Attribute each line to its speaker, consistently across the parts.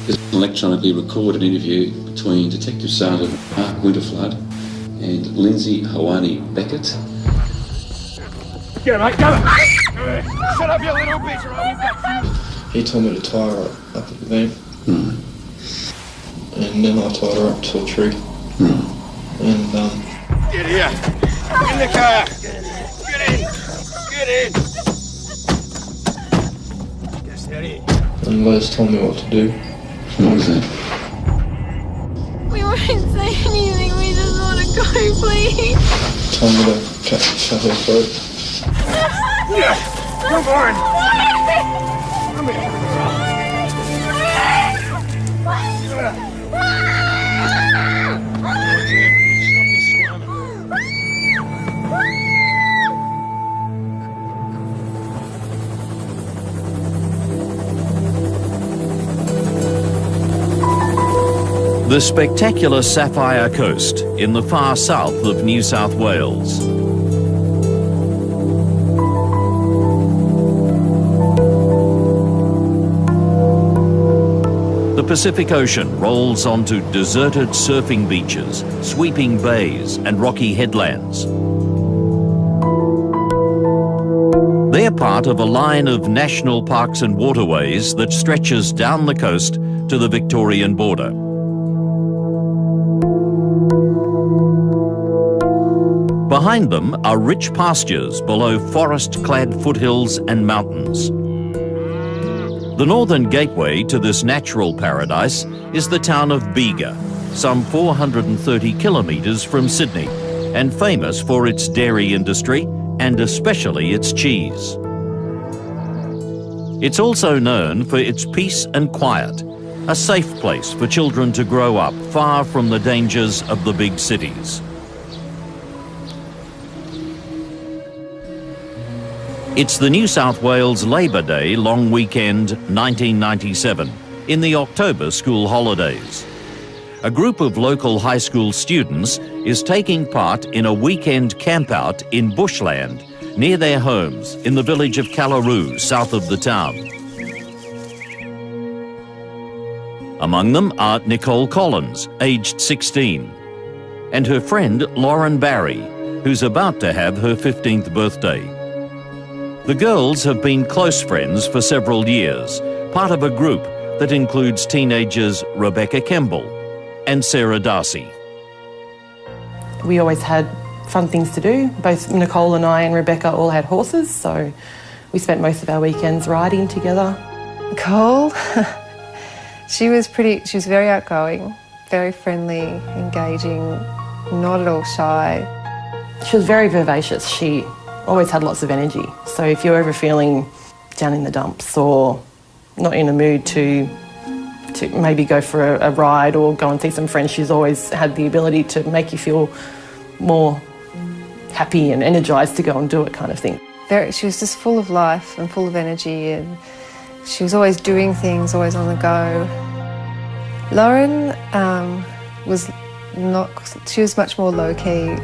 Speaker 1: There's an electronically recorded interview between Detective Sergeant Mark Winterflood and Lindsay Hawani Beckett.
Speaker 2: Go, mate, go! Shut up, you little bitch, or I'll be back.
Speaker 3: He told me to tie her up at the van. And then I tied her up to a tree. And
Speaker 2: Get here! In the car! Get in! Get in! Get steady.
Speaker 3: And Liz told me what to do.
Speaker 1: What was that?
Speaker 4: We won't say anything, we just want to go, please.
Speaker 3: Told me to cut her throat.
Speaker 2: Yeah! Come on! Come here!
Speaker 5: The spectacular Sapphire Coast in the far south of New South Wales. The Pacific Ocean rolls onto deserted surfing beaches, sweeping bays and rocky headlands. They're part of a line of national parks and waterways that stretches down the coast to the Victorian border. Behind them are rich pastures below forest-clad foothills and mountains. The northern gateway to this natural paradise is the town of Bega, some 430 kilometres from Sydney, and famous for its dairy industry and especially its cheese. It's also known for its peace and quiet, a safe place for children to grow up far from the dangers of the big cities. It's the New South Wales Labor Day long weekend 1997, in the October school holidays. A group of local high school students is taking part in a weekend campout in bushland near their homes in the village of Callaroo, south of the town. Among them are Nicole Collins, aged 16, and her friend Lauren Barry, who's about to have her 15th birthday. The girls have been close friends for several years, part of a group that includes teenagers Rebecca Kemble and Sarah Darcy.
Speaker 6: We always had fun things to do. Both Nicole and I and Rebecca all had horses, so we spent most of our weekends riding together.
Speaker 7: Nicole, she was very outgoing, very friendly, engaging, not at all shy.
Speaker 6: She was very vivacious. She always had lots of energy. So if you're ever feeling down in the dumps or not in a mood to maybe go for a ride or go and see some friends, she's always had the ability to make you feel more happy and energised to go and do it, kind of thing.
Speaker 7: She was just full of life and full of energy, and she was always doing things, always on the go. Lauren she was much more low-key.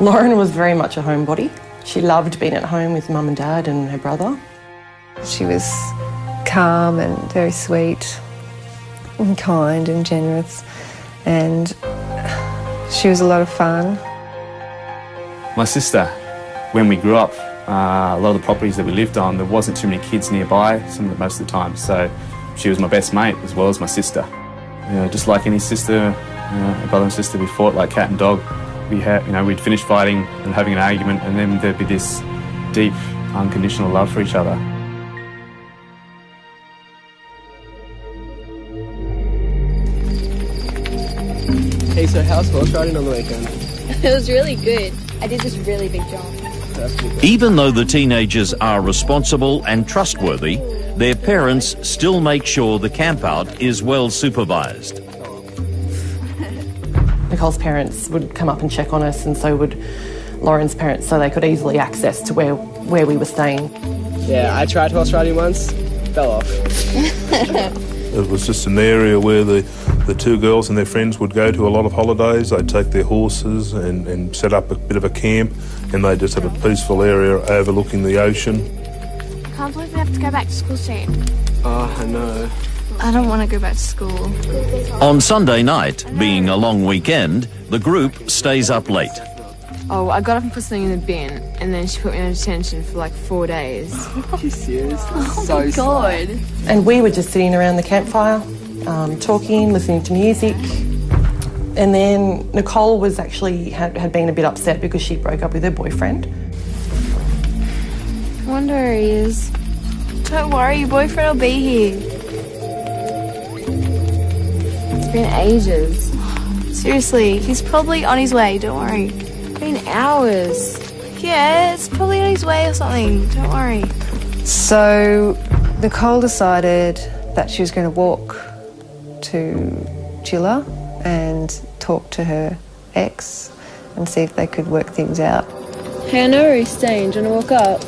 Speaker 6: Lauren was very much a homebody. She loved being at home with Mum and Dad and her brother.
Speaker 7: She was calm and very sweet and kind and generous, and she was a lot of fun.
Speaker 8: My sister, when we grew up, a lot of the properties that we lived on, there wasn't too many kids nearby most of the time, so she was my best mate as well as my sister. Just like any sister, a brother and sister, we fought like cat and dog. We'd finish fighting and having an argument, and then there'd be this deep, unconditional love for each other.
Speaker 9: Hey, so how's horse riding on the weekend?
Speaker 4: It was really good. I did this really big jump.
Speaker 5: Even though the teenagers are responsible and trustworthy, their parents still make sure the campout is well supervised.
Speaker 6: Nicole's parents would come up and check on us, and so would Lauren's parents, so they could easily access to where we were staying.
Speaker 9: Yeah, I tried horse riding once, fell off.
Speaker 10: It was just an area where the two girls and their friends would go to a lot of holidays. They'd take their horses and set up a bit of a camp, and they'd just have a peaceful area overlooking the ocean.
Speaker 4: I can't believe we have to go back to school soon.
Speaker 9: Oh, I know.
Speaker 4: I don't want to go back to school.
Speaker 5: On Sunday night, being a long weekend, the group stays up late.
Speaker 4: Oh, I got up and put something in the bin, and then she put me on detention for like 4 days.
Speaker 9: Are you serious?
Speaker 4: Oh
Speaker 9: So
Speaker 4: my God.
Speaker 6: And we were just sitting around the campfire, talking, listening to music. And then Nicole was actually had been a bit upset because she broke up with her boyfriend.
Speaker 4: I wonder where he is. Don't worry, your boyfriend will be here. It's been ages. Seriously, he's probably on his way, don't worry. It's been hours. Yeah, it's probably on his way or something, don't worry.
Speaker 7: So Nicole decided that she was going to walk to Gilla and talk to her ex and see if they could work things out.
Speaker 4: Hey, I know where he's staying. Do you want to walk up?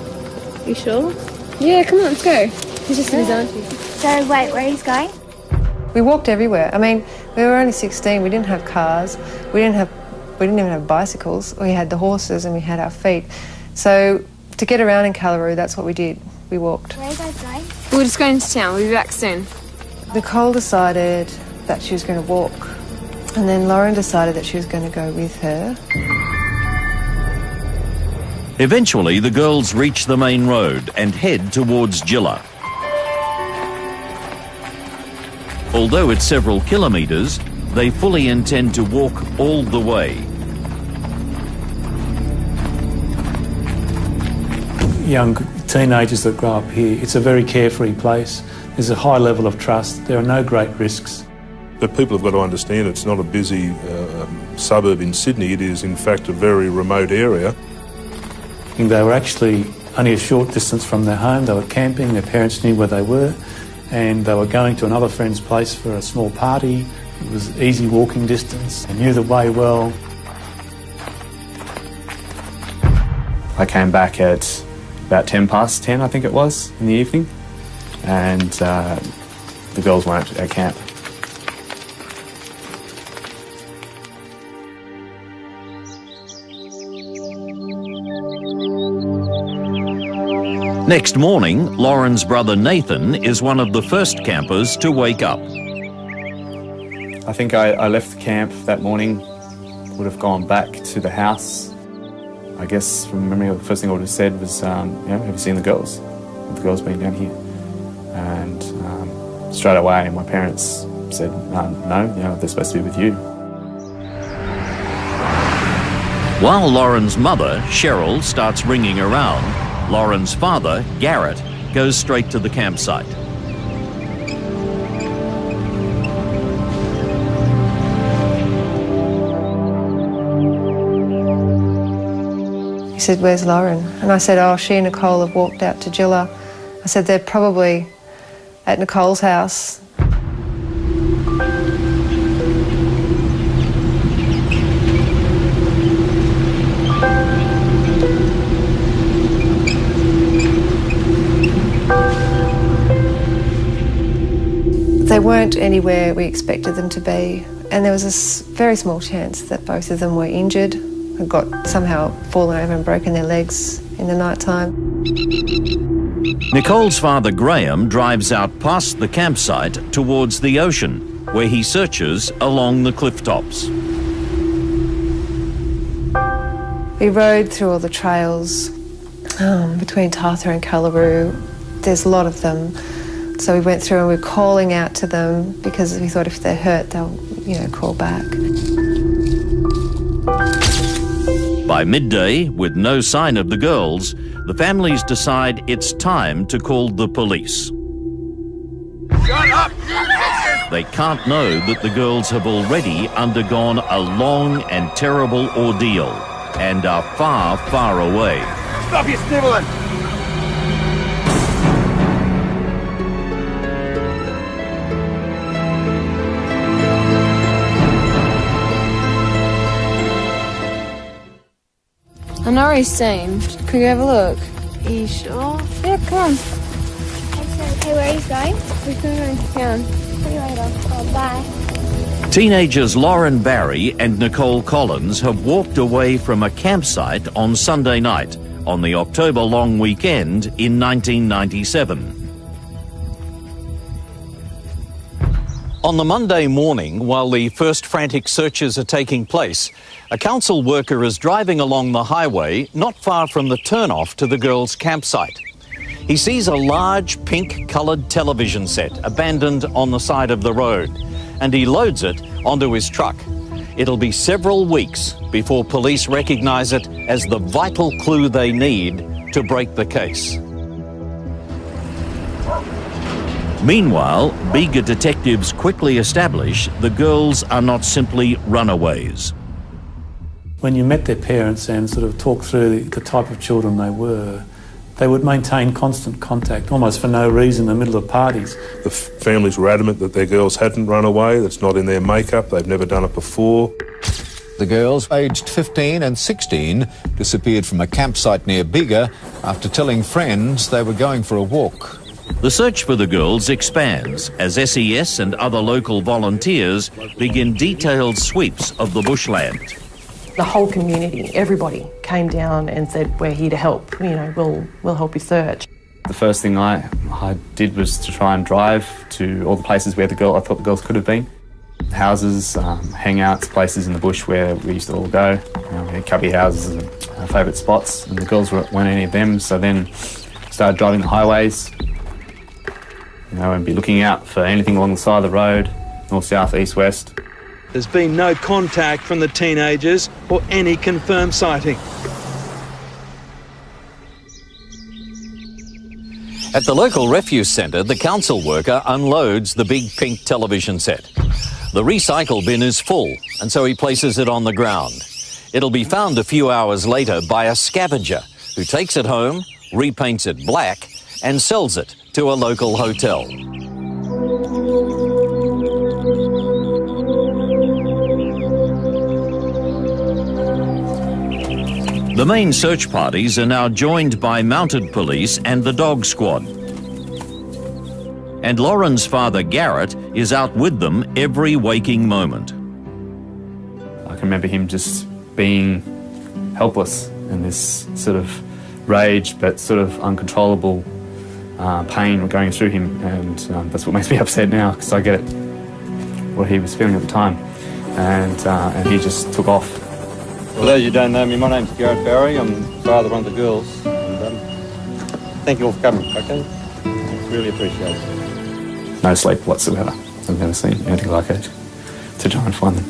Speaker 4: You sure? Yeah, come on, let's go. He's just with his auntie.
Speaker 11: So, wait, where he's going?
Speaker 7: We walked everywhere. I mean, we were only 16. We didn't have cars. We didn't even have bicycles. We had the horses and we had our feet. So to get around in Callaroo, that's what we did. We walked.
Speaker 11: Where are you guys going?
Speaker 4: We're just going to town. We'll be back soon.
Speaker 7: Nicole decided that she was going to walk, and then Lauren decided that she was going to go with her.
Speaker 5: Eventually, the girls reach the main road and head towards Gilla. Although it's several kilometres, they fully intend to walk all the way.
Speaker 12: Young teenagers that grow up here, it's a very carefree place. There's a high level of trust. There are no great risks.
Speaker 10: But people have got to understand it's not a busy suburb in Sydney. It is, in fact, a very remote area.
Speaker 12: And they were actually only a short distance from their home. They were camping, their parents knew where they were, and they were going to another friend's place for a small party. It was easy walking distance. They knew the way well.
Speaker 8: I came back at about 10 past 10, I think it was, in the evening, and the girls weren't at camp.
Speaker 5: Next morning, Lauren's brother Nathan is one of the first campers to wake up.
Speaker 8: I think I left the camp that morning, would have gone back to the house. I guess from memory, the first thing I would have said was, have you seen the girls? Have the girls been down here? And straight away, my parents said, no, they're supposed to be with you.
Speaker 5: While Lauren's mother, Cheryl, starts ringing around, Lauren's father, Garrett, goes straight to the campsite.
Speaker 7: He said, "Where's Lauren?" And I said, "Oh, she and Nicole have walked out to Gilla." I said, "They're probably at Nicole's house." They weren't anywhere we expected them to be, and there was a very small chance that both of them were injured and got somehow fallen over and broken their legs in the night time.
Speaker 5: Nicole's father, Graham, drives out past the campsite towards the ocean, where he searches along the cliff tops.
Speaker 7: We rode through all the trails between Tartha and Callaroo. There's a lot of them. So we went through and we were calling out to them because we thought if they're hurt, they'll, call back.
Speaker 5: By midday, with no sign of the girls, the families decide it's time to call the police.
Speaker 2: Shut up!
Speaker 5: They can't know that the girls have already undergone a long and terrible ordeal and are far, far away.
Speaker 2: Stop your sniveling!
Speaker 4: I know where he's staying. Can we have a look? Are you sure? Yeah, come on.
Speaker 11: Okay, where are you going?
Speaker 4: We're going to town.
Speaker 11: See you later. Oh, bye.
Speaker 5: Teenagers Lauren Barry and Nicole Collins have walked away from a campsite on Sunday night on the October long weekend in 1997. On the Monday morning, while the first frantic searches are taking place, a council worker is driving along the highway not far from the turnoff to the girls' campsite. He sees a large pink-coloured television set abandoned on the side of the road, and he loads it onto his truck. It'll be several weeks before police recognise it as the vital clue they need to break the case. Meanwhile, Bega detectives quickly establish the girls are not simply runaways.
Speaker 12: When you met their parents and sort of talked through the type of children they would maintain constant contact, almost for no reason, in the middle of parties.
Speaker 10: The families were adamant that their girls hadn't run away, that's not in their makeup, they've never done it before.
Speaker 13: The girls, aged 15 and 16, disappeared from a campsite near Bega after telling friends they were going for a walk.
Speaker 5: The search for the girls expands as SES and other local volunteers begin detailed sweeps of the bushland.
Speaker 6: The whole community, everybody, came down and said, we're here to help, we'll help you search.
Speaker 8: The first thing I did was to try and drive to all the places where I thought the girls could have been. Houses, hangouts, places in the bush where we used to all go. We had cubby houses and our favourite spots, and the girls weren't any of them, so then started driving the highways, and be looking out for anything along the side of the road, north, south, east, west.
Speaker 14: There's been no contact from the teenagers or any confirmed sighting.
Speaker 5: At the local refuse centre, the council worker unloads the big pink television set. The recycle bin is full, and so he places it on the ground. It'll be found a few hours later by a scavenger who takes it home, repaints it black, and sells it to a local hotel. The main search parties are now joined by mounted police and the dog squad. And Lauren's father, Garrett, is out with them every waking moment.
Speaker 8: I can remember him just being helpless in this sort of rage but sort of uncontrollable pain going through him, and that's what makes me upset now, because I get it, what he was feeling at the time, and he just took off.
Speaker 15: For those who don't know me, my name's Garrett Barry. I'm the father of one of the girls. And, thank you all for coming, okay? It's really appreciated.
Speaker 8: No sleep whatsoever. I've never seen anything like it, to try and find them.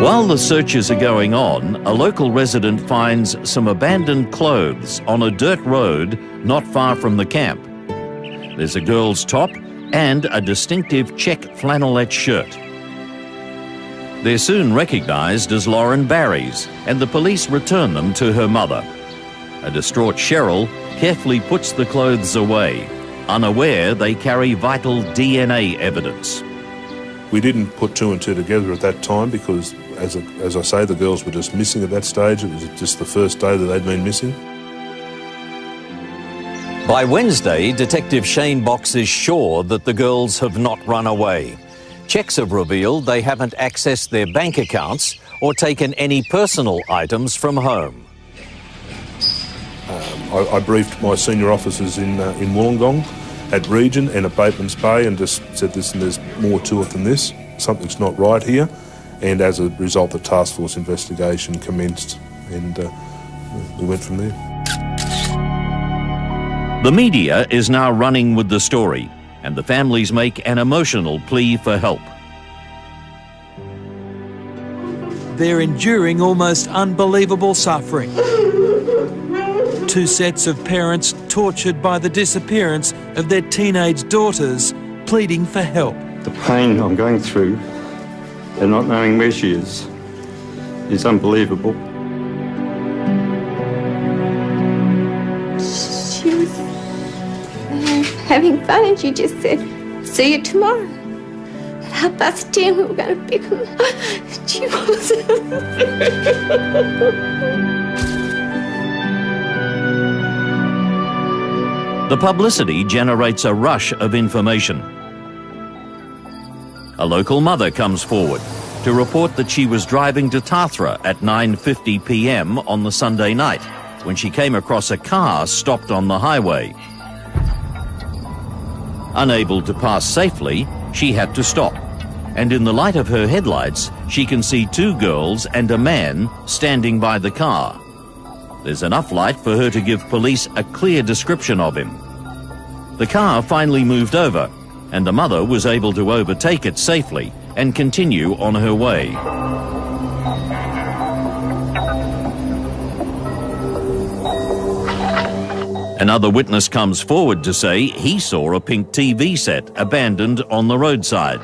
Speaker 5: While the searches are going on, a local resident finds some abandoned clothes on a dirt road not far from the camp. There's a girl's top and a distinctive check flannelette shirt. They're soon recognised as Lauren Barry's, and the police return them to her mother. A distraught Cheryl carefully puts the clothes away, unaware they carry vital DNA evidence.
Speaker 10: We didn't put two and two together at that time because, as I say, the girls were just missing at that stage. It was just the first day that they'd been missing.
Speaker 5: By Wednesday, Detective Shane Box is sure that the girls have not run away. Checks have revealed they haven't accessed their bank accounts or taken any personal items from home.
Speaker 10: I briefed my senior officers in Wollongong, at Region and at Bateman's Bay, and just said, listen, there's more to it than this. Something's not right here. And as a result, the task force investigation commenced, and we went from there.
Speaker 5: The media is now running with the story, and the families make an emotional plea for help.
Speaker 14: They're enduring almost unbelievable suffering. Two sets of parents tortured by the disappearance of their teenage daughters, pleading for help.
Speaker 15: The pain I'm going through and not knowing where she is unbelievable.
Speaker 11: She was having fun and she just said, see you tomorrow. At 10:30 we were going to pick them up. She wasn't.
Speaker 5: The publicity generates a rush of information. A local mother comes forward to report that she was driving to Tathra at 9:50 p.m. on the Sunday night when she came across a car stopped on the highway. Unable to pass safely, she had to stop. And in the light of her headlights, she can see two girls and a man standing by the car. There's enough light for her to give police a clear description of him. The car finally moved over, and the mother was able to overtake it safely and continue on her way. Another witness comes forward to say he saw a pink TV set abandoned on the roadside.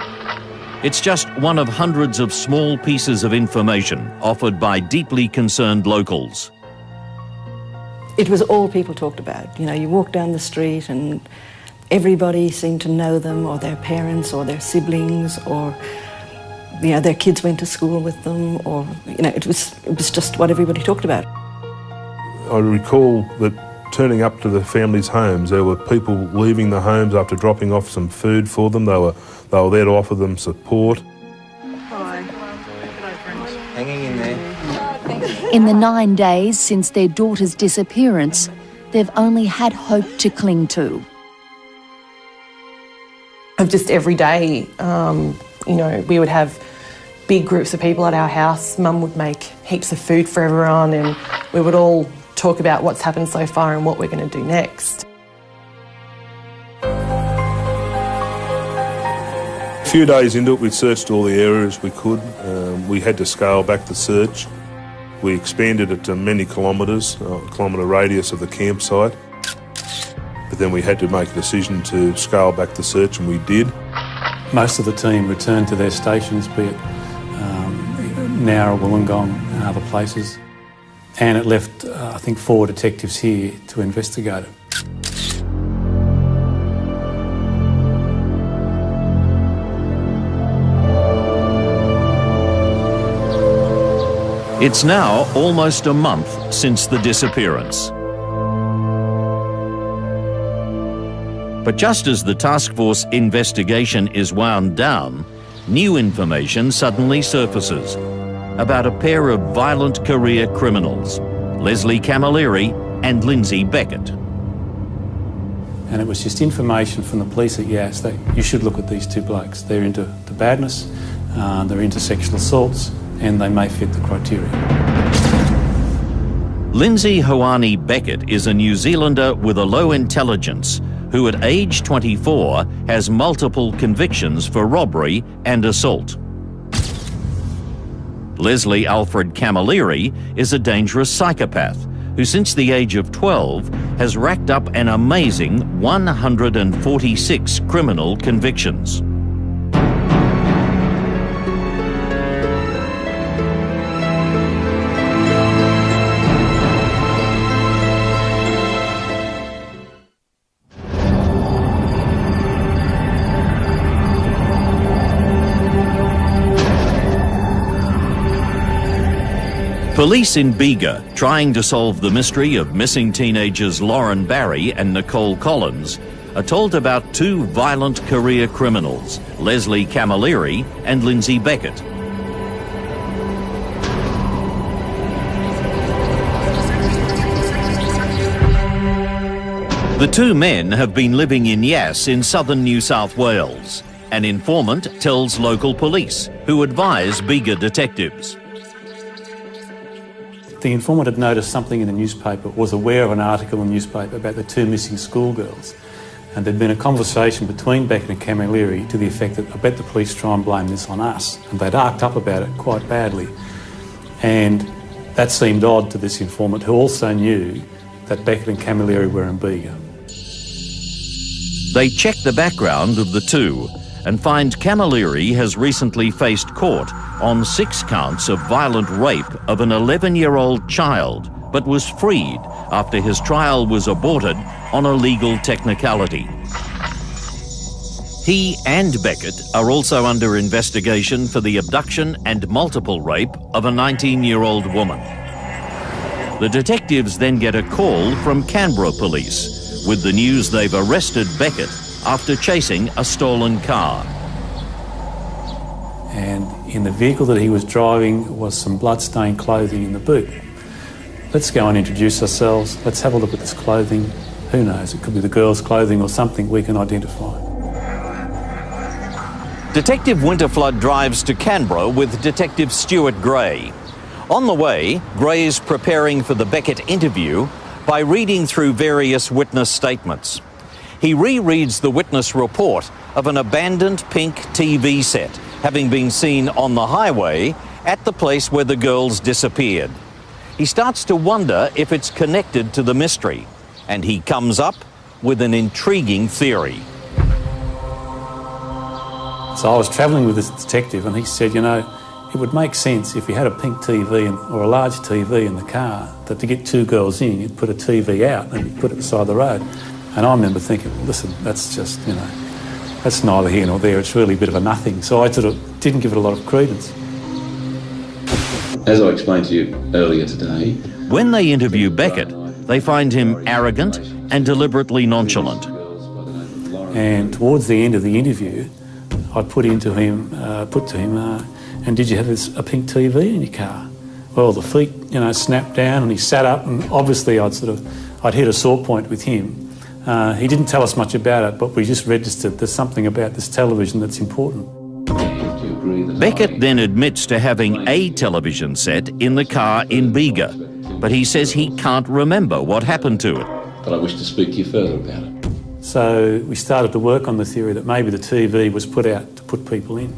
Speaker 5: It's just one of hundreds of small pieces of information offered by deeply concerned locals.
Speaker 16: It was all people talked about. You know, you walk down the street and everybody seemed to know them, or their parents or their siblings, or, you know, their kids went to school with them, or, you know, it was just what everybody talked about.
Speaker 10: I recall that turning up to the families' homes, there were people leaving the homes after dropping off some food for them. They were there to offer them support.
Speaker 17: Hi.
Speaker 18: Hanging in there.
Speaker 17: In the 9 days since their daughter's disappearance, they've only had hope to cling to.
Speaker 6: Of just every day, you know, we would have big groups of people at our house. Mum would make heaps of food for everyone, and we would all talk about what's happened so far and what we're going to do next.
Speaker 10: A few days into it, we'd searched all the areas we could. We had to scale back the search. We expanded it to many kilometres, a kilometre radius of the campsite. But then we had to make a decision to scale back the search, and we did.
Speaker 12: Most of the team returned to their stations, be it Nowra, Wollongong and other places. And it left, I think, 4 detectives here to investigate it.
Speaker 5: It's now almost a month since the disappearance. But just as the task force investigation is wound down, new information suddenly surfaces about a pair of violent career criminals, Leslie Camilleri and Lindsay Beckett.
Speaker 12: And it was just information from the police at Yass that you should look at these two blokes. They're into the badness, they're into sexual assaults, and they may fit the criteria.
Speaker 5: Lindsay Hoani Beckett is a New Zealander with a low intelligence who at age 24 has multiple convictions for robbery and assault. Leslie Alfred Camilleri is a dangerous psychopath who since the age of 12 has racked up an amazing 146 criminal convictions. Police in Bega, trying to solve the mystery of missing teenagers Lauren Barry and Nicole Collins, are told about two violent career criminals, Leslie Camilleri and Lindsay Beckett. The two men have been living in Yass in southern New South Wales. An informant tells local police, who advise Bega detectives.
Speaker 12: The informant had noticed something in the newspaper, was aware of an article in the newspaper about the two missing schoolgirls. And there'd been a conversation between Beckett and Camilleri to the effect that I bet the police try and blame this on us. And they'd arced up about it quite badly. And that seemed odd to this informant, who also knew that Beckett and Camilleri were in Bega.
Speaker 5: They check the background of the two and find Camilleri has recently faced court on 6 counts of violent rape of an 11-year-old child, but was freed after his trial was aborted on a legal technicality. He and Beckett are also under investigation for the abduction and multiple rape of a 19-year-old woman. The detectives then get a call from Canberra police with the news they've arrested Beckett after chasing a stolen car.
Speaker 12: And in the vehicle that he was driving was some blood-stained clothing in the boot. let's go and introduce ourselves. Let's have a look at this clothing. Who knows, it could be the girls' clothing or something we can identify.
Speaker 5: Detective Winterflood drives to Canberra with Detective Stuart Gray. On the way, Gray is preparing for the Beckett interview by reading through various witness statements. He rereads the witness report of an abandoned pink TV set having been seen on the highway at the place where the girls disappeared. He starts to wonder if it's connected to the mystery, and he comes up with an intriguing theory.
Speaker 12: So I was travelling with this detective and he said, you know, it would make sense if you had a pink TV or a large TV in the car, that to get two girls in, you'd put a TV out and you'd put it beside the road. And I remember thinking, well, listen, that's just, you know, that's neither here nor there. It's really a bit of a nothing. So I sort of didn't give it a lot of credence.
Speaker 1: As I explained to you earlier today,
Speaker 5: when they interview Beckett, they find him arrogant and deliberately nonchalant.
Speaker 12: And towards the end of the interview, I put to him, and did you have a pink TV in your car? Well, the feet, you know, snapped down and he sat up, and obviously I'd hit a sore point with him. He didn't tell us much about it, but we just registered there's something about this television that's important.
Speaker 5: Beckett then admits to having a television set in the car in Bega, but he says he can't remember what happened to it.
Speaker 1: But I wish to speak to you further about it.
Speaker 12: So we started to work on the theory that maybe the TV was put out to put people in.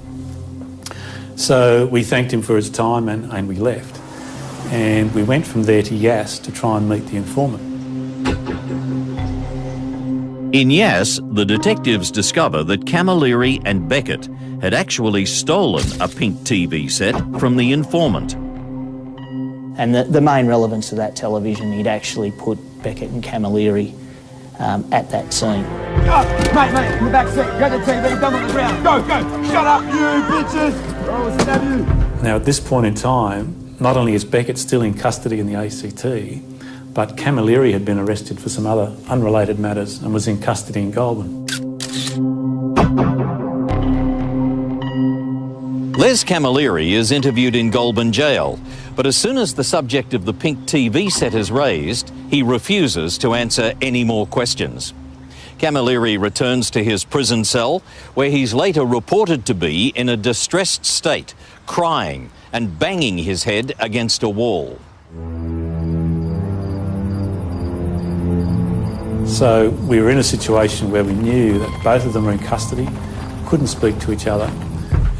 Speaker 12: So we thanked him for his time and we left. And we went from there to Yass to try and meet the informant.
Speaker 5: In Yass, the detectives discover that Camilleri and Beckett had actually stolen a pink TV set from the informant.
Speaker 19: And the main relevance of that television, he'd actually put Beckett and Camilleri at that scene.
Speaker 2: Mate, in the back seat, grab the TV, dump on the ground. Go! Shut up, you bitches! Or I will stab you.
Speaker 12: Now, at this point in time, not only is Beckett still in custody in the ACT, but Camilleri had been arrested for some other unrelated matters and was in custody in Goulburn.
Speaker 5: Les Camilleri is interviewed in Goulburn jail, but as soon as the subject of the pink TV set is raised, he refuses to answer any more questions. Camilleri returns to his prison cell, where he's later reported to be in a distressed state, crying and banging his head against a wall.
Speaker 12: So we were in a situation where we knew that both of them were in custody, couldn't speak to each other,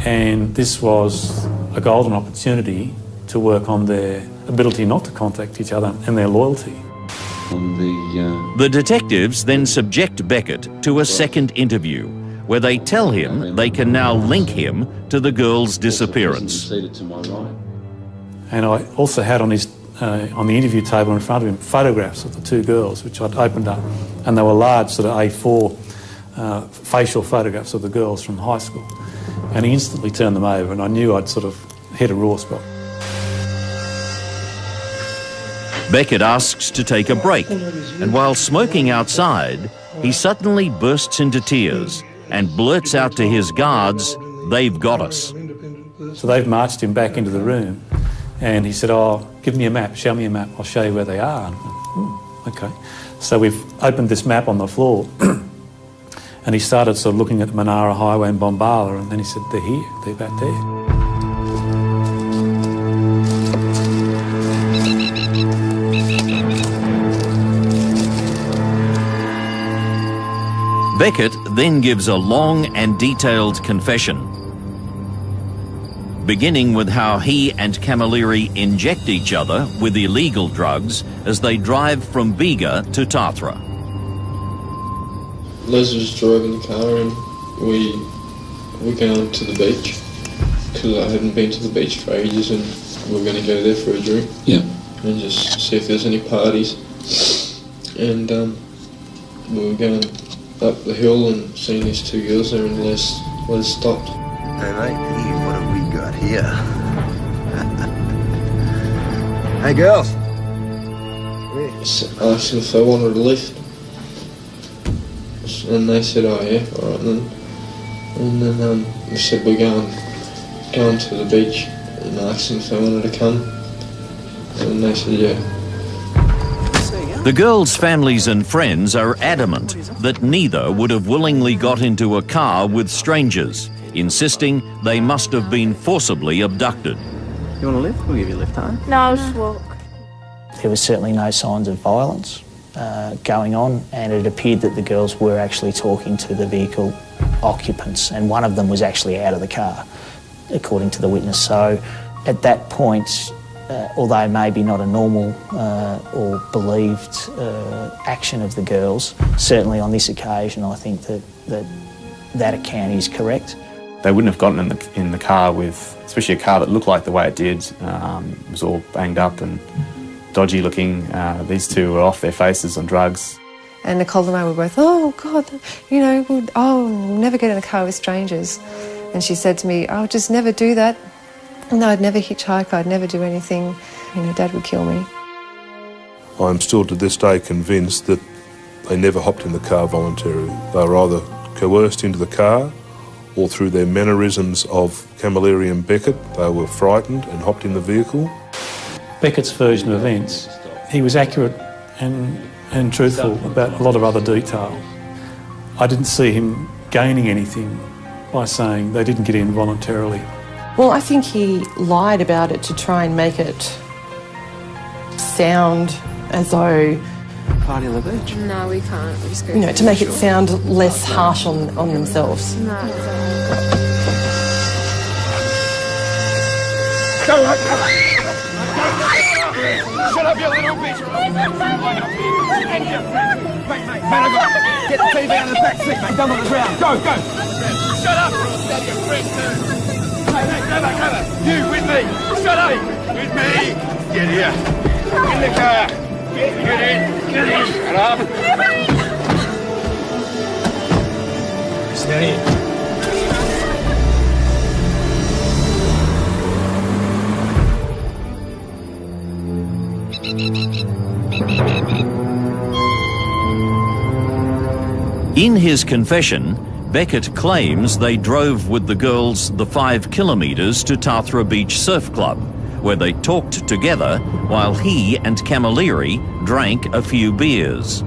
Speaker 12: and this was a golden opportunity to work on their ability not to contact each other and their loyalty.
Speaker 5: The detectives then subject Beckett to a second interview, where they tell him they can now link him to the girl's disappearance.
Speaker 12: And I also had on the interview table in front of him photographs of the two girls, which I'd opened up, and they were large sort of A4 facial photographs of the girls from high school. And he instantly turned them over, and I knew I'd sort of hit a raw spot.
Speaker 5: Beckett asks to take a break, and while smoking outside, he suddenly bursts into tears and blurts out to his guards, "They've got us."
Speaker 12: So they've marched him back into the room, and he said, "Oh, give me a map, show me a map, I'll show you where they are." Okay. So we've opened this map on the floor, and he started sort of looking at the Monara Highway in Bombala, and then he said, "They're here, they're back there."
Speaker 5: Beckett then gives a long and detailed confession, beginning with how he and Camilleri inject each other with illegal drugs as they drive from Bega to Tathra.
Speaker 3: Les was driving the car and we were going to the beach because I hadn't been to the beach for ages and we were going to go there for a drink.
Speaker 1: Yeah.
Speaker 3: And just see if there's any parties. And we were going up the hill and seeing these two girls there and Les stopped.
Speaker 18: Hey mate, here, what have we got here? Hey girls!
Speaker 3: I asked them if they wanted a lift. And they said, "Oh yeah, alright then." And then we said we're going to the beach, and I asked them if they wanted to come. And they said yeah.
Speaker 5: The girls' families and friends are adamant that neither would have willingly got into a car with strangers, insisting they must have been forcibly abducted.
Speaker 20: You want to lift? We'll give you a lift home.
Speaker 4: No, I'll just walk.
Speaker 19: There was certainly no signs of violence going on, and it appeared that the girls were actually talking to the vehicle occupants, and one of them was actually out of the car, according to the witness. So at that point, although maybe not a normal or believed action of the girls, certainly on this occasion I think that account is correct.
Speaker 8: They wouldn't have gotten in the car with, especially a car that looked like the way it did. It was all banged up and dodgy looking. These two were off their faces on drugs.
Speaker 7: And Nicole and I were both, oh God, you know, we'll never get in a car with strangers. And she said to me, oh, just never do that. No, I'd never hitchhike, I'd never do anything. You know, Dad would kill me.
Speaker 10: I'm still to this day convinced that they never hopped in the car voluntarily. They were either coerced into the car or through their mannerisms of Camilleri and Beckett, they were frightened and hopped in the vehicle.
Speaker 12: Beckett's version of events, he was accurate and truthful about a lot of other detail. I didn't see him gaining anything by saying they didn't get in voluntarily.
Speaker 6: Well, I think he lied about it to try and make it sound as though...
Speaker 20: Party on the beach?
Speaker 4: No, we can't. We just go
Speaker 6: to make it sound less harsh on themselves.
Speaker 4: No.
Speaker 2: Shut up, you little bitch! Get the TV out of the back seat, mate. Dump on the ground. Go! Shut up! Stab your friend too. Hey, go back. You with me? Shut up! With me? Get here. In the car. Get in. Shut up. Stay in.
Speaker 5: In his confession, Beckett claims they drove with the girls the 5 kilometres to Tathra Beach Surf Club, where they talked together while he and Camilleri drank a few beers.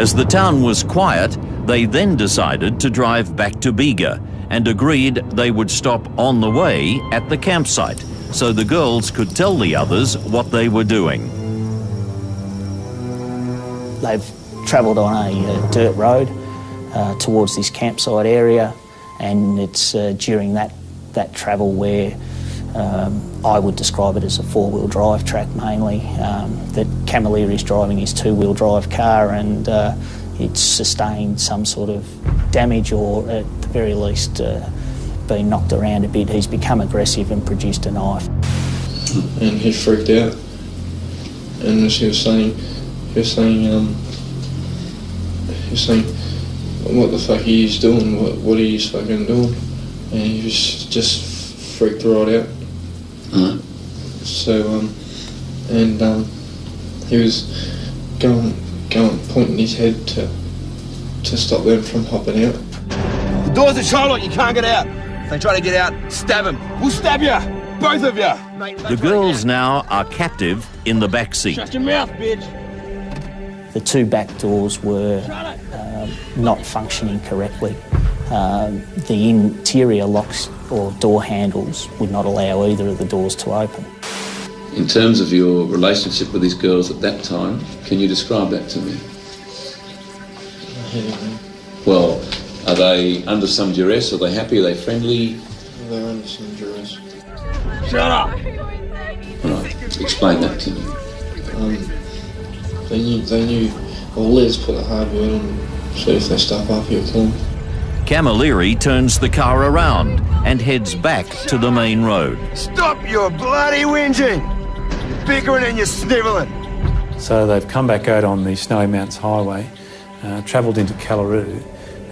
Speaker 5: As the town was quiet, they then decided to drive back to Bega and agreed they would stop on the way at the campsite so the girls could tell the others what they were doing.
Speaker 19: They've travelled on a dirt road towards this campsite area, and it's during that travel where I would describe it as a 4-wheel drive track mainly, that Camilleri is driving his 2-wheel drive car, and it's sustained some sort of damage, or at the very least been knocked around a bit. He's become aggressive and produced a knife.
Speaker 3: And he freaked out, and as he was saying, what the fuck he is doing, what he is fucking doing, and he was just freaked right out. So, he was going, pointing his head to stop them from hopping out.
Speaker 2: The doors are shut, you can't get out. If they try to get out, stab them. We'll stab you, both of you.
Speaker 5: The girls now are captive in the back seat.
Speaker 2: Shut your mouth, bitch.
Speaker 19: The 2 back doors were not functioning correctly. The interior locks or door handles would not allow either of the doors to open.
Speaker 1: In terms of your relationship with these girls at that time, can you describe that to me? Well, are they under some duress? Are they happy? Are they friendly?
Speaker 3: They're under some duress.
Speaker 2: Shut up!
Speaker 1: Right, explain that to me.
Speaker 3: They knew, well, Liz put a hard word on, so if they step up, he'll kill them.
Speaker 5: Camilleri turns the car around and heads back to the main road.
Speaker 2: Stop your bloody whinging! You're bickering and you're snivelling.
Speaker 12: So they've come back out on the Snowy Mountains Highway, travelled into Callaroo,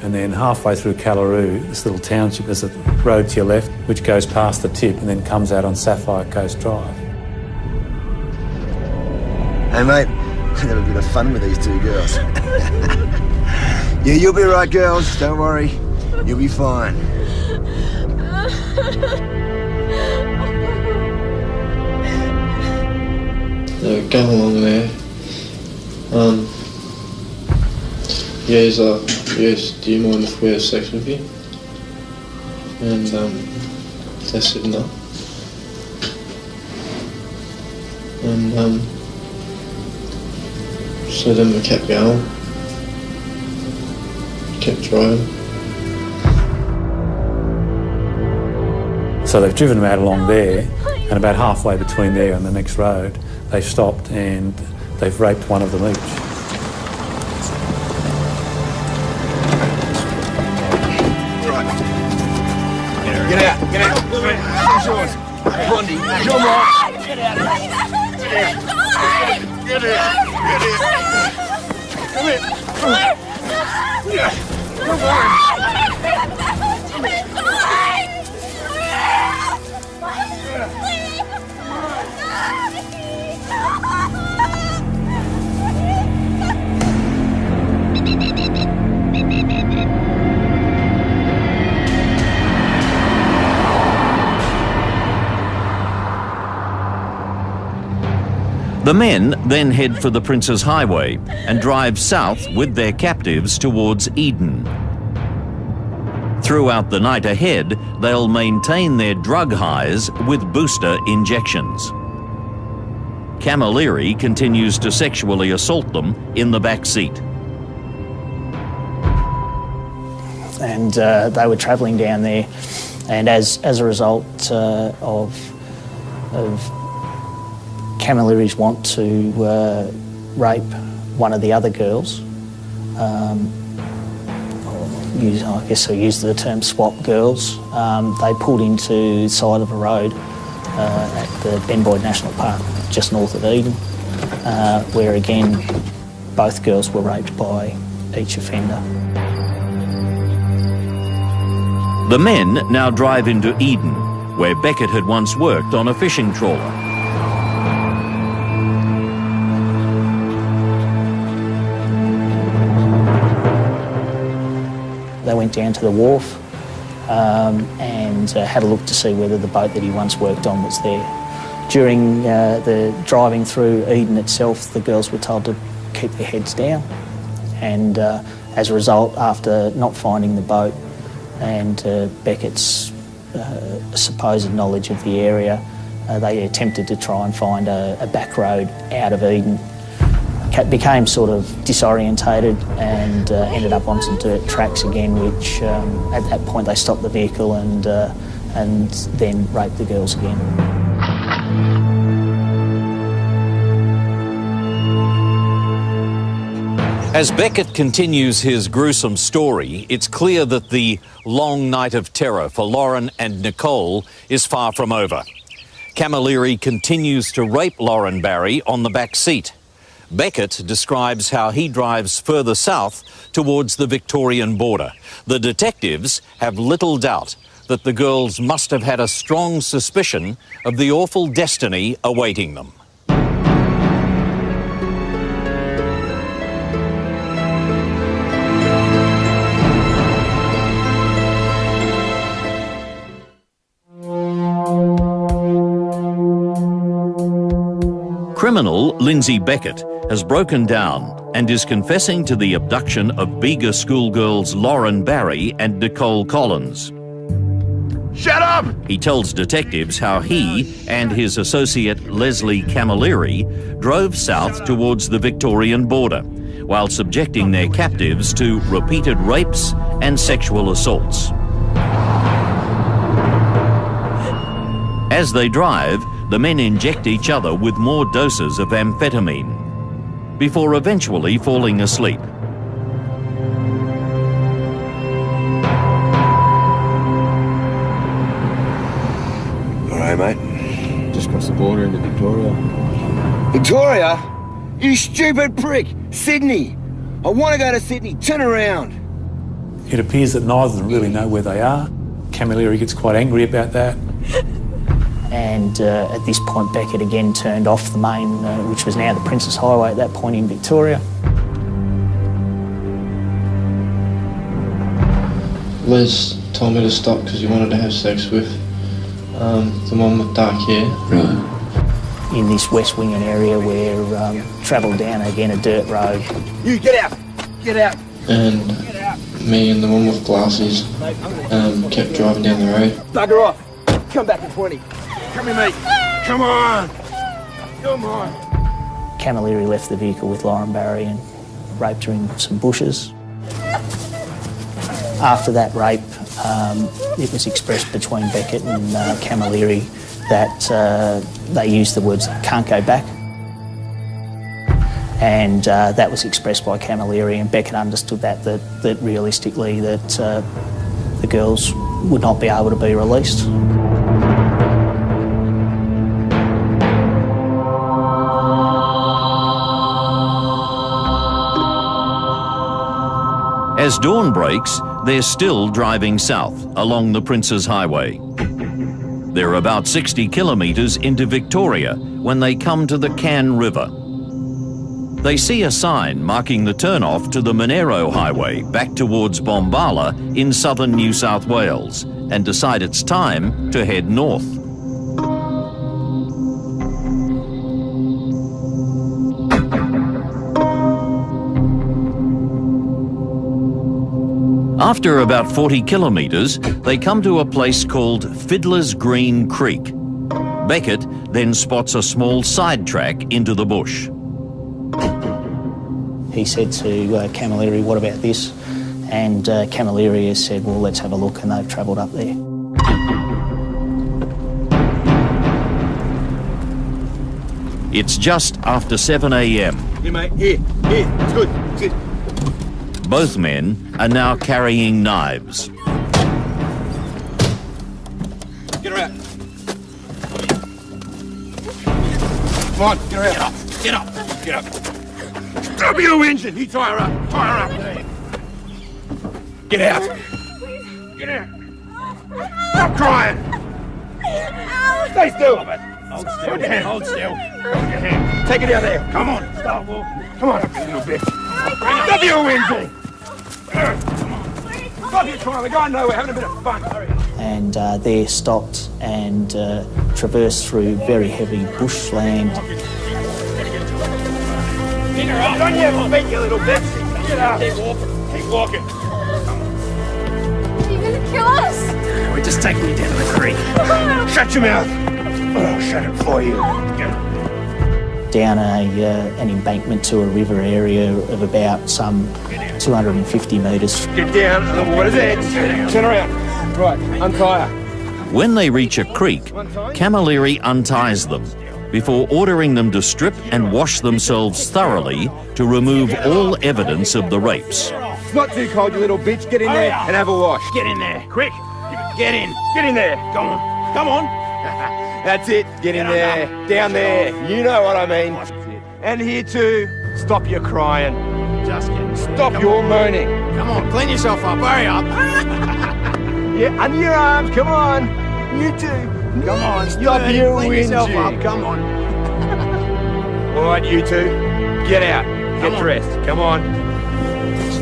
Speaker 12: and then halfway through Callaroo, this little township, there's a road to your left which goes past the tip and then comes out on Sapphire Coast Drive.
Speaker 18: Hey mate, I have a bit of fun with these 2 girls. Yeah, you'll be right, girls. Don't worry. You'll be fine.
Speaker 3: They were going along there. Yeah, he's like, yes, do you mind if we have sex with you? And they said no. And so then we kept going, kept driving.
Speaker 12: So they've driven them out along there, and about halfway between there and the next road, they've stopped and they've raped one of them each.
Speaker 2: Get out! It's yours. Blondie, you're mine. Get out of here. Get out. Come here. Come
Speaker 5: The men then head for the Prince's Highway and drive south with their captives towards Eden. Throughout the night ahead, they'll maintain their drug highs with booster injections. Camilleri continues to sexually assault them in the back seat.
Speaker 19: And they were travelling down there, and as a result of Camilleri's want to rape one of the other girls, I guess I use the term swap girls, they pulled into the side of a road at the Ben Boyd National Park, just north of Eden, where again both girls were raped by each offender.
Speaker 5: The men now drive into Eden, where Beckett had once worked on a fishing trawler.
Speaker 19: They went down to the wharf and had a look to see whether the boat that he once worked on was there. During the driving through Eden itself, the girls were told to keep their heads down, and as a result, after not finding the boat and Beckett's supposed knowledge of the area, they attempted to try and find a back road out of Eden. Became sort of disorientated and ended up on some dirt tracks again, which at that point they stopped the vehicle and then raped the girls again.
Speaker 5: As Beckett continues his gruesome story, it's clear that the long night of terror for Lauren and Nicole is far from over. Camilleri continues to rape Lauren Barry on the back seat. Beckett describes how he drives further south towards the Victorian border. The detectives have little doubt that the girls must have had a strong suspicion of the awful destiny awaiting them. Criminal Lindsay Beckett has broken down and is confessing to the abduction of Bega schoolgirls Lauren Barry and Nicole Collins.
Speaker 2: Shut up!
Speaker 5: He tells detectives how he and his associate Leslie Camilleri drove south towards the Victorian border while subjecting their captives to repeated rapes and sexual assaults. As they drive, the men inject each other with more doses of amphetamine before eventually falling asleep.
Speaker 18: All right, mate.
Speaker 3: Just crossed the border into Victoria.
Speaker 18: Victoria? You stupid prick! Sydney! I want to go to Sydney. Turn around.
Speaker 12: It appears that neither of them really know where they are. Camilleri gets quite angry about that.
Speaker 19: And at this point, Beckett again turned off the main, which was now the Prince's Highway at that point in Victoria.
Speaker 3: Les told me to stop because he wanted to have sex with the one with dark hair.
Speaker 1: Right.
Speaker 19: in this West Wingan area where travelled down again a dirt road.
Speaker 2: You get out! Get out!
Speaker 3: And me and the one with glasses kept driving down the road.
Speaker 2: Bugger off! Come back in 20. Come here, mate. Come on! Come on!
Speaker 19: Camilleri left the vehicle with Lauren Barry and raped her in some bushes. After that rape, it was expressed between Beckett and Camilleri that they used the words "can't go back," and that was expressed by Camilleri, and Beckett understood that realistically that the girls would not be able to be released.
Speaker 5: As dawn breaks, they're still driving south along the Princes Highway. They're about 60 kilometres into Victoria when they come to the Cann River. They see a sign marking the turn-off to the Monero Highway back towards Bombala in southern New South Wales and decide it's time to head north. After about 40 kilometres, they come to a place called Fiddler's Green Creek. Beckett then spots a small sidetrack into the bush.
Speaker 19: He said to Camilleri, "What about this?" And Camilleri has said, "Well, let's have a look," and they've travelled up there.
Speaker 5: It's just after 7 a.m.
Speaker 2: Here, mate. Here. It's good. It's good.
Speaker 5: Both men are now carrying knives.
Speaker 2: Get her out. Come on, get her out. Get up. Get up. Stop your engine. You tie her up. Tie her up. Get out. Get out. Stop crying. Stay still. Hold still. Hold your hand. Hold still. Hold your hand. Take it down there. Come on. Start walking. Come on, you little bitch. Stop your engine. Stop your crying. We're going nowhere. Having a bit of fun. Hurry up.
Speaker 19: And they're stopped and traversed through very heavy bushland.
Speaker 2: Get her up. On your feet, you little bitch. Get up. Keep walking. Keep walking.
Speaker 4: Are you gonna kill us?
Speaker 2: We're just taking you down to the creek. Shut your mouth. I'll shut it for you.
Speaker 19: Down an embankment to a river area of about some 250 metres.
Speaker 2: Get down to the water's edge. Turn around. Right, untie her.
Speaker 5: When they reach a creek, Camilleri unties them before ordering them to strip and wash themselves thoroughly to remove all evidence of the rapes.
Speaker 2: It's not too cold, you little bitch. Get in there and have a wash. Get in there, quick. Get in. Get in there. Come on. Come on. That's it. Get in there. Down there. You know what I mean. And here too. Stop your crying. Just get. Stop your moaning. Come on, clean yourself up. Hurry up. Yeah, under your arms. Come on. You too. Come on. Stop your clean yourself up. Come on. All right, you two. Get out. Get dressed. Come on.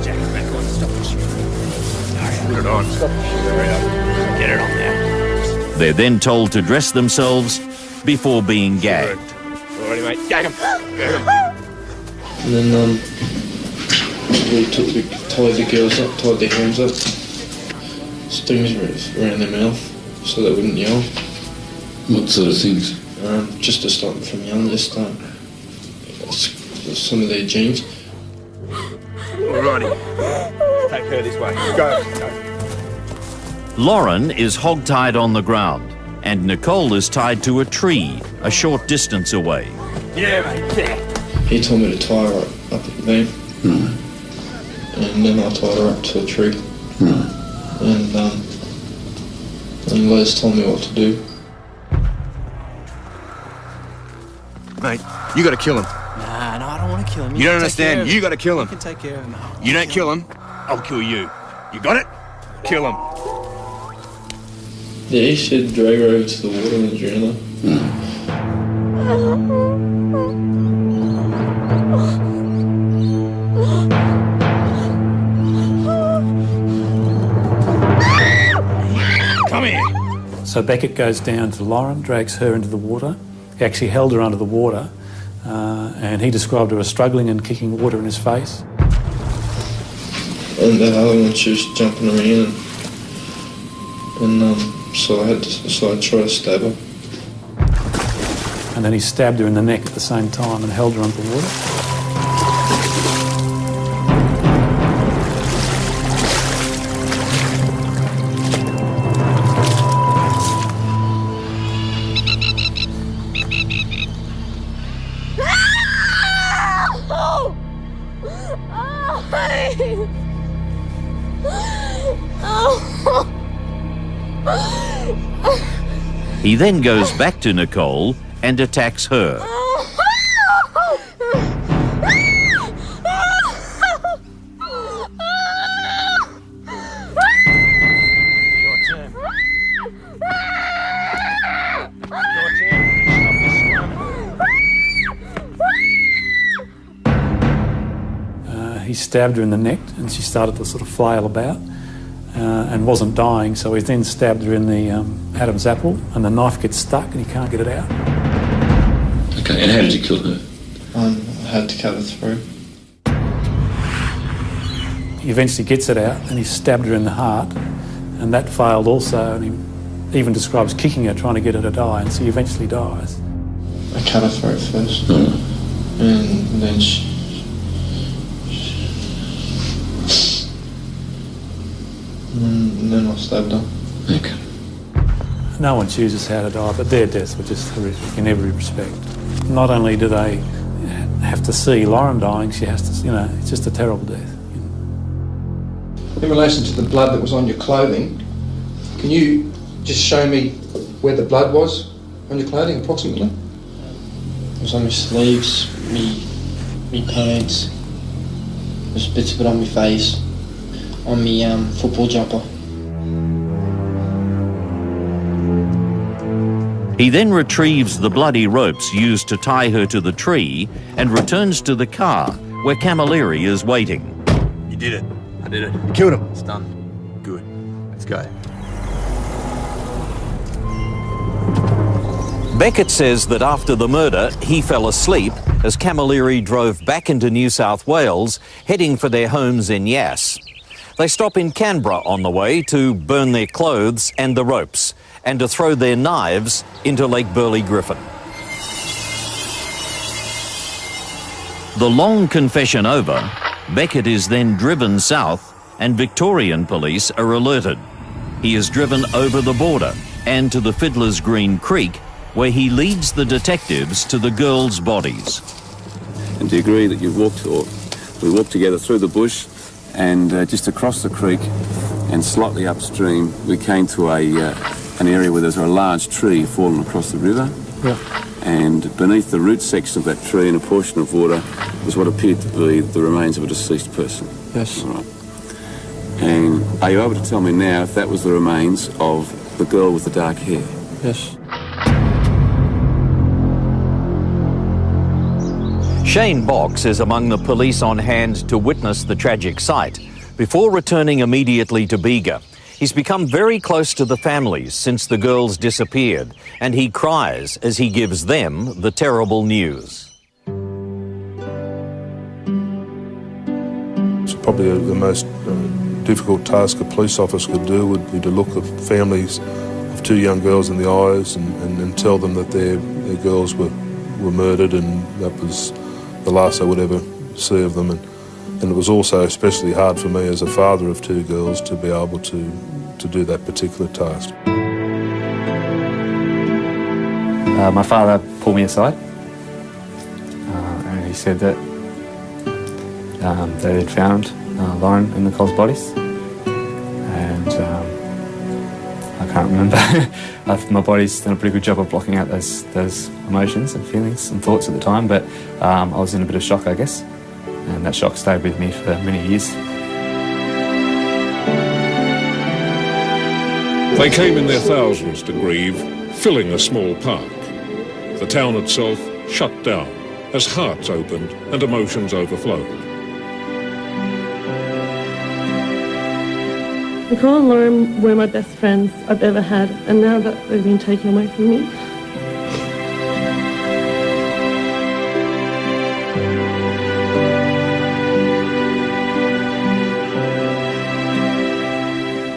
Speaker 2: Jack, back on. Stop the shit. Put it on. Stop the shit. Hurry up. Get it on now.
Speaker 5: They're then told to dress themselves before being gagged.
Speaker 2: Alrighty, mate. Gag 'em. Gag 'em.
Speaker 3: And then we tied the girls up, tied their hands up, stings around their mouth so they wouldn't yell.
Speaker 1: What sort of things?
Speaker 3: Just to stop them from yelling, just some of their genes.
Speaker 2: Alrighty. Take her this way. Go.
Speaker 5: Lauren is hogtied on the ground and Nicole is tied to a tree a short distance away.
Speaker 2: Yeah, mate. Yeah.
Speaker 3: He told me to tie her up at the van. And then I tied her up to a tree. And Les told me what to do.
Speaker 2: Mate, you gotta kill him.
Speaker 20: Nah, no, I don't want to kill him.
Speaker 2: You don't understand. You gotta kill him.
Speaker 20: You can take care of him.
Speaker 2: You don't kill him, I'll kill you. You got it? Kill him.
Speaker 3: Yeah, he said drag her over to the water and drown
Speaker 2: her. Come here.
Speaker 12: So Beckett goes down to Lauren, drags her into the water, He actually held her under the water, and he described her as struggling and kicking water in his face.
Speaker 3: And the other one, she was jumping around, and so I tried to stab her.
Speaker 12: And then he stabbed her in the neck at the same time and held her under the water.
Speaker 5: He then goes back to Nicole and attacks her.
Speaker 12: He stabbed her in the neck and she started to sort of flail about and wasn't dying, so he then stabbed her in the Adam's apple and the knife gets stuck and he can't get it out.
Speaker 1: Okay, and how did you kill her?
Speaker 3: I had to cut her through.
Speaker 12: He eventually gets it out and he stabbed her in the heart, and that failed also, and he even describes kicking her, trying to get her to die, and she eventually dies.
Speaker 3: I cut her throat first, and then and then I stabbed her.
Speaker 1: Okay.
Speaker 12: No one chooses how to die, but their deaths were just horrific in every respect. Not only do they have to see Lauren dying, she has to, it's just a terrible death.
Speaker 21: In relation to the blood that was on your clothing, can you just show me where the blood was on your clothing, approximately?
Speaker 3: It was on my sleeves, me pants, there's bits of it on my face, on my football jumper.
Speaker 5: He then retrieves the bloody ropes used to tie her to the tree and returns to the car where Camilleri is waiting.
Speaker 18: You did it. I did it. You killed him. It's done. Good. Let's go.
Speaker 5: Beckett says that after the murder, he fell asleep as Camilleri drove back into New South Wales, heading for their homes in Yass. They stop in Canberra on the way to burn their clothes and the ropes, and to throw their knives into Lake Burley Griffin. The long confession over, Beckett is then driven south and Victorian police are alerted. He is driven over the border and to the Fiddler's Green Creek, where he leads the detectives to the girls' bodies.
Speaker 1: And do you agree that we walked together through the bush and just across the creek and slightly upstream we came to an area where there's a large tree fallen across the river?
Speaker 12: Yeah.
Speaker 1: And beneath the root section of that tree in a portion of water was what appeared to be the remains of a deceased person.
Speaker 3: Yes.
Speaker 1: All right. And are you able to tell me now if that was the remains of the girl with the dark hair?
Speaker 3: Yes.
Speaker 5: Shane Box is among the police on hand to witness the tragic sight before returning immediately to Bega. He's become very close to the families since the girls disappeared, and he cries as he gives them the terrible news.
Speaker 10: So probably the most difficult task a police officer could do would be to look at families of two young girls in the eyes and tell them that their girls were murdered, and that was the last they would ever see of them. And it was also especially hard for me as a father of two girls to be able to do that particular task.
Speaker 8: My father pulled me aside and he said that they had found Lauren and Nicole's bodies, and I can't remember. My body's done a pretty good job of blocking out those emotions and feelings and thoughts at the time, but I was in a bit of shock, I guess, and that shock stayed with me for many years.
Speaker 22: They came in their thousands to grieve, filling a small park. The town itself shut down as hearts opened and emotions overflowed.
Speaker 23: Nicole and Lauren were my best friends I've ever had, and now that they've been taken away from me,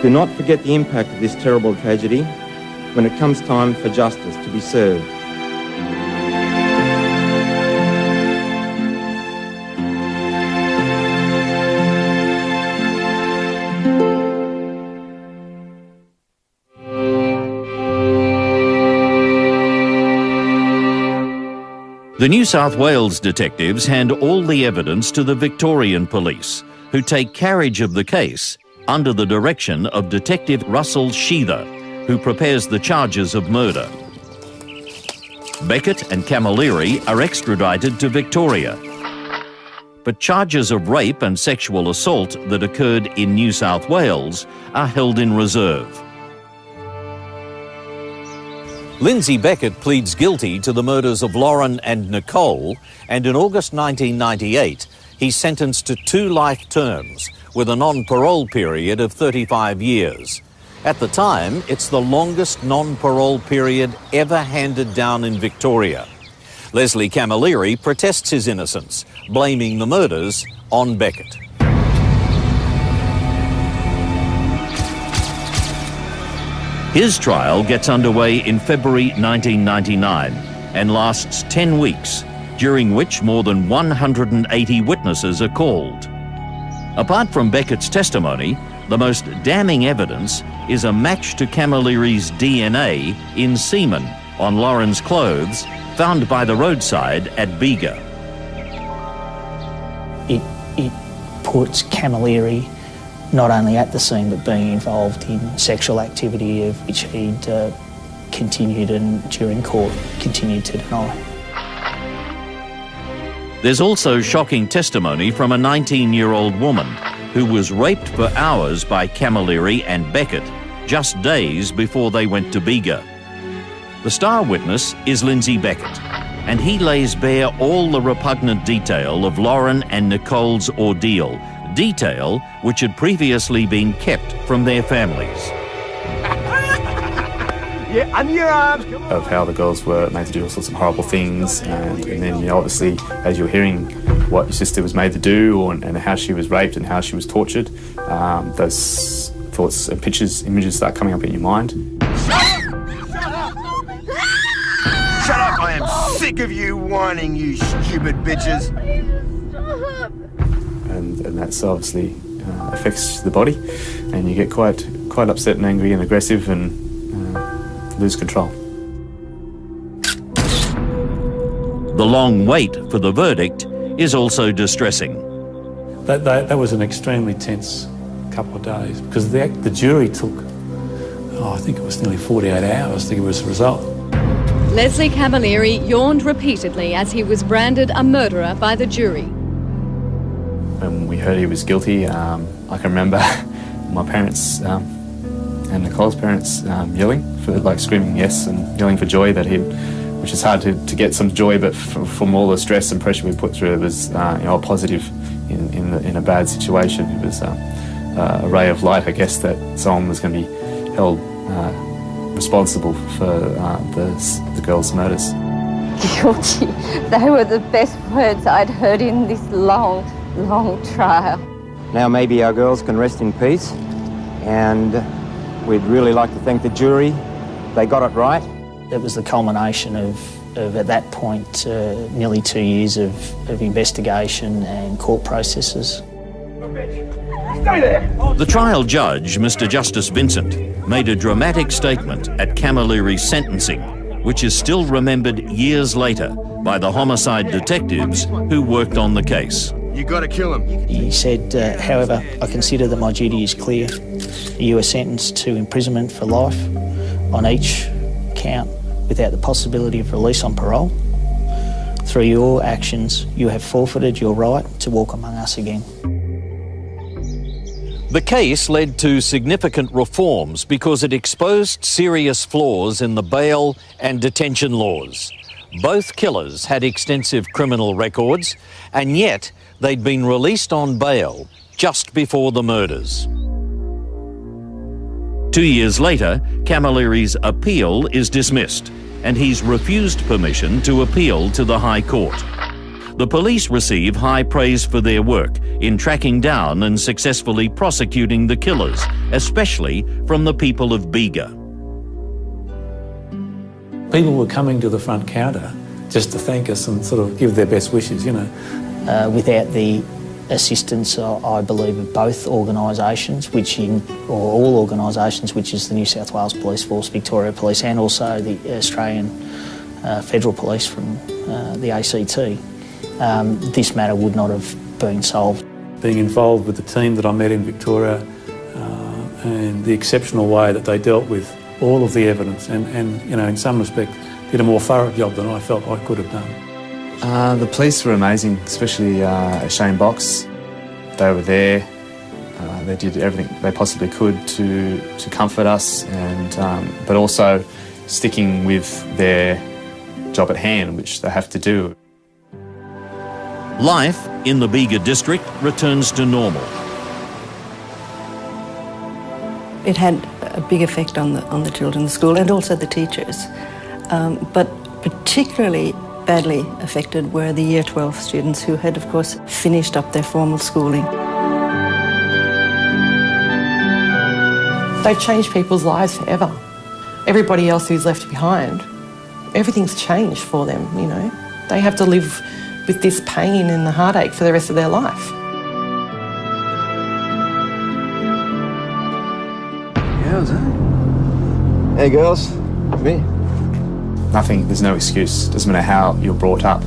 Speaker 15: Do not forget the impact of this terrible tragedy when it comes time for justice to be served.
Speaker 5: The New South Wales detectives hand all the evidence to the Victorian police, who take carriage of the case under the direction of Detective Russell Sheether, who prepares the charges of murder. Beckett and Camilleri are extradited to Victoria, but charges of rape and sexual assault that occurred in New South Wales are held in reserve. Lindsay Beckett pleads guilty to the murders of Lauren and Nicole, and in August 1998, he's sentenced to 2 life terms with a non-parole period of 35 years. At the time, it's the longest non-parole period ever handed down in Victoria. Leslie Camilleri protests his innocence, blaming the murders on Beckett. His trial gets underway in February 1999 and lasts 10 weeks, during which more than 180 witnesses are called. Apart from Beckett's testimony, the most damning evidence is a match to Camilleri's DNA in semen on Lauren's clothes found by the roadside at Bega.
Speaker 19: It puts Camilleri not only at the scene but being involved in sexual activity of which he'd continued and during court continued to deny.
Speaker 5: There's also shocking testimony from a 19-year-old woman who was raped for hours by Camilleri and Beckett just days before they went to Bega. The star witness is Lindsay Beckett, and he lays bare all the repugnant detail of Lauren and Nicole's ordeal, detail which had previously been kept from their families.
Speaker 2: Yeah, under your arms, come on.
Speaker 8: Of how the girls were made to do all sorts of horrible things, and then, you know, obviously, as you're hearing what your sister was made to do, and how she was raped and how she was tortured, those thoughts and images start coming up in your mind.
Speaker 18: Shut up! I am sick of you whining, you stupid bitches.
Speaker 8: And that's obviously affects the body, and you get quite upset and angry and aggressive and lose control.
Speaker 5: The long wait for the verdict is also distressing.
Speaker 12: That was an extremely tense couple of days because the jury took, I think it was nearly 48 hours to give us a result.
Speaker 9: Leslie Camilleri yawned repeatedly as he was branded a murderer by the jury.
Speaker 8: When we heard he was guilty, I can remember my parents and Nicole's parents yelling, screaming yes and yelling for joy which is hard to get some joy, but from all the stress and pressure we put through, it was a positive in a bad situation. It was a ray of light, I guess, that someone was going to be held responsible for the girls' murders.
Speaker 11: Guilty. They were the best words I'd heard in this long trial.
Speaker 15: Now maybe our girls can rest in peace, and we'd really like to thank the jury. They got it right.
Speaker 19: It was the culmination of at that point, nearly 2 years of investigation and court processes.
Speaker 2: Stay there!
Speaker 5: The trial judge, Mr. Justice Vincent, made a dramatic statement at Camilleri's sentencing, which is still remembered years later by the homicide detectives who worked on the case.
Speaker 18: You gotta kill him.
Speaker 19: He said, however, I consider that my duty is clear. You are sentenced to imprisonment for life on each count without the possibility of release on parole. Through your actions, you have forfeited your right to walk among us again.
Speaker 5: The case led to significant reforms because it exposed serious flaws in the bail and detention laws. Both killers had extensive criminal records, and yet they'd been released on bail just before the murders. 2 years later, Camilleri's appeal is dismissed, and he's refused permission to appeal to the High Court. The police receive high praise for their work in tracking down and successfully prosecuting the killers, especially from the people of Bega.
Speaker 12: People were coming to the front counter just to thank us and sort of give their best wishes, you know.
Speaker 19: Without the assistance, I believe, of both organisations, or all organisations, which is the New South Wales Police Force, Victoria Police, and also the Australian Federal Police from the ACT, this matter would not have been solved.
Speaker 12: Being involved with the team that I met in Victoria and the exceptional way that they dealt with all of the evidence and you know, in some respect, did a more thorough job than I felt I could have done.
Speaker 8: The police were amazing, especially Shane Box. They were there. They did everything they possibly could to comfort us, and but also sticking with their job at hand, which they have to do.
Speaker 5: Life in the Bega district returns to normal.
Speaker 13: It had a big effect on the children in the school and also the teachers, but particularly badly affected were the Year 12 students who had, of course, finished up their formal schooling.
Speaker 6: They've changed people's lives forever. Everybody else who's left behind, everything's changed for them, you know. They have to live with this pain and the heartache for the rest of their life.
Speaker 18: Girls, eh? Hey, girls. Come here.
Speaker 8: Nothing, there's no excuse. Doesn't matter how you're brought up.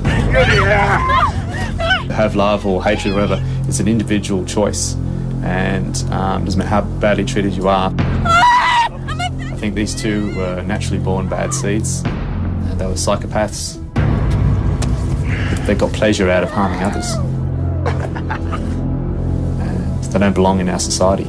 Speaker 8: Have love or hatred or whatever, it's an individual choice. And doesn't matter how badly treated you are. I think these two were naturally born bad seeds. They were psychopaths. They got pleasure out of harming others. And they don't belong in our society.